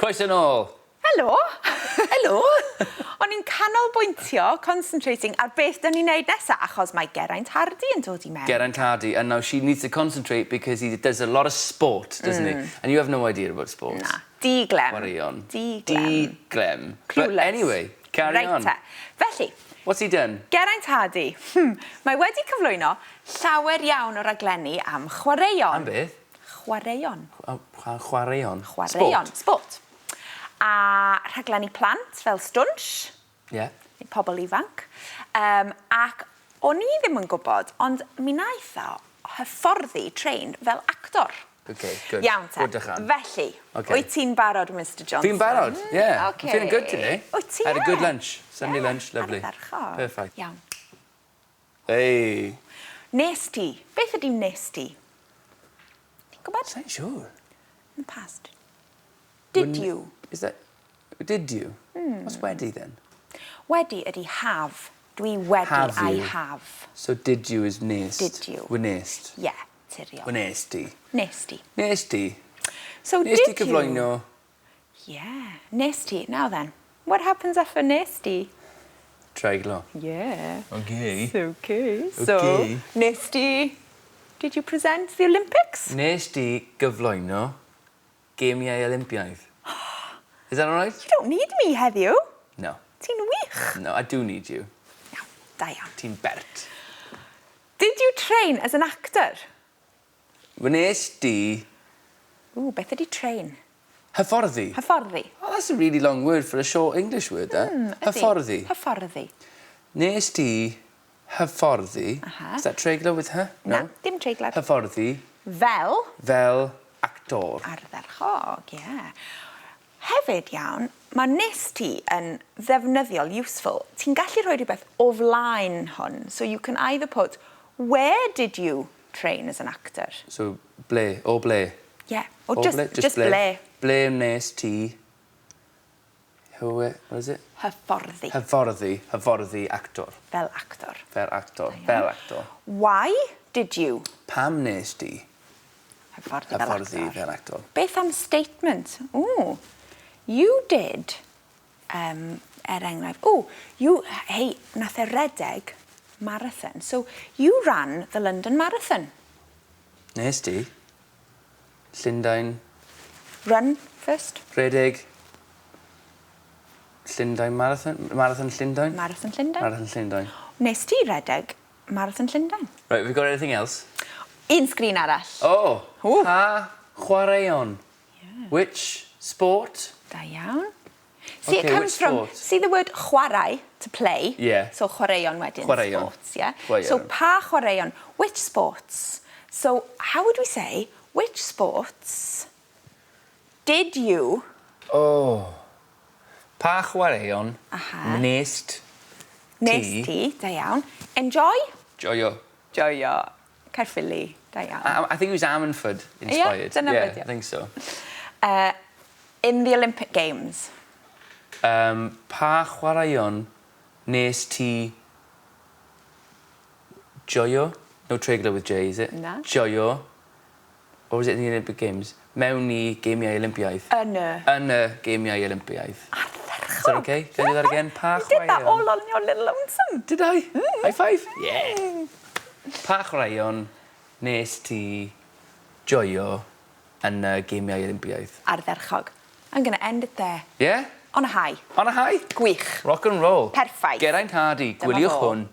Croeso nôl. Helo. Helo. O'n i'n canolbwyntio, concentrating ar beth dyn ni'n neud nesaf, achos mae Geraint Hardy yn dod i mewn. Geraint Hardy, and now she needs to concentrate because he does a lot of sport, doesn't he? And you have no idea about sports. Na, diglem. Chwaraeon. Diglem. Diglem. Clueless. But anyway, carry on. Felly, What's he done? Geraint Hardy, mae wedi cyflwyno llawer iawn o raglenni am chwaraeon. Am beth? Chwaraeon. Chwaraeon. Chwaraeon. Sport. A rhaglenni plant fel stwnsh. Yeah. Neu pobl ifanc. Ac o'n i ddim yn gwybod, ond mi wnaeth o hyfforddi train fel actor. Okay, good. Iawn te. Good dychan. Felly, Okay. wyt ti'n barod, Mr Johnson? Fi'n barod, yeah. Okay. I'm feeling good today. Wyt ti, Had a good lunch. Sunday lunch, lovely. Ardderchog. Perfect. Iawn. Hey. Nes ti. Beth ydy nes ti? Ti'n gwybod? Sa'n siŵr. In the past. Did you? Is that... Did you? What's wedi then? Wedi ydy have. Dwi wedi, Have I you? have. So did you is nest. Did you? Wnest. Yeah, tiriol. Wnesti. Nes ti. Nesti. So Nesti did you? cyflwyno. Yeah, nes ti. Now then, what happens after nes ti? Treiglo. Yeah. Okay. Okay. So, Okay. nes ti, did you present the Olympics? Nesti gyflwyno Geimiau Olympiaidd. Is that all right? You don't need me heddiw. No. Ti'n wych. No, I do need you. Iawn, da iawn. Ti'n bert. Did you train as an actor? Wnesti Ooh, beth ydy train? hyfforddi. Hyfforddi. Oh, that's a really long word for a short English word, that. Hyfforddi. Hyfforddi. Nesti hyfforddi. Is that treiglo with her? Na, dim treiglar. Hyfforddi Fel actor. ardderchog, ie. Hefyd iawn, mae nes ti yn ddefnyddiol, useful. Ti'n gallu rhoi rhywbeth o flaen hwn. So you can either put, where did you train as an actor? So, ble, o ble. Yeah, or O just ble. Ble nes ti. What is it? Hyfforddi. Hyfforddi actor. Fel actor. Fel actor. Fel actor. Why did you? Pam nes ti. Hyfforddi fel Hyfforddi actor. fel actor. Beth am statement? Ooh, you did, enghraifft. Oh, hey, nath e redeg marathon. So you ran the London Marathon. Nes ti. Llundain. Run first. Redeg. Llundain Marathon. Marathon Llundain. Marathon Llundain. Marathon Llundain. Nes ti redeg Marathon Llundain. Right, have we got anything else? Un sgrin arall. Oh. Ooh. Pa chwaraeon. Yeah. Which sport? Da iawn. See, Okay, it which comes from, sport? see the word chwarae, to play. Yeah. So chwaraeon wedyn, Chwaraeon. sports, yeah? Chwaraeon. So pa chwaraeon, which sports? So how would we say, which sports did you... Oh. Pa chwaraeon. Nest. Nes ti, da iawn. Enjoy? Joio. Joio. Caerphilly, da iawn. I think it was Ammanford inspired. dyna Yeah, beth, I think so. In the Olympic Games. Pa chwaraeon nes ti joio? No treiglo with J, is it? Na. Joio. Or was it in the Olympic Games? Mewn I Geimiau Olympiaidd. Yn y. Yn y Geimiau Olympiaidd. Is that okay? Can I do that again? Pa You did that chwaraeon. all on your little lonesome. Did I? High five? Yeah. Pa chwaraeon nes ti joio yn y Geimiau Olympiaidd? Ardderchog. I'm going to end it there. Yeah? On a high. On a high? Gwych. Rock and roll. Perffaith. Geraint Hardy, Dyma gwyliwch fo. hwn.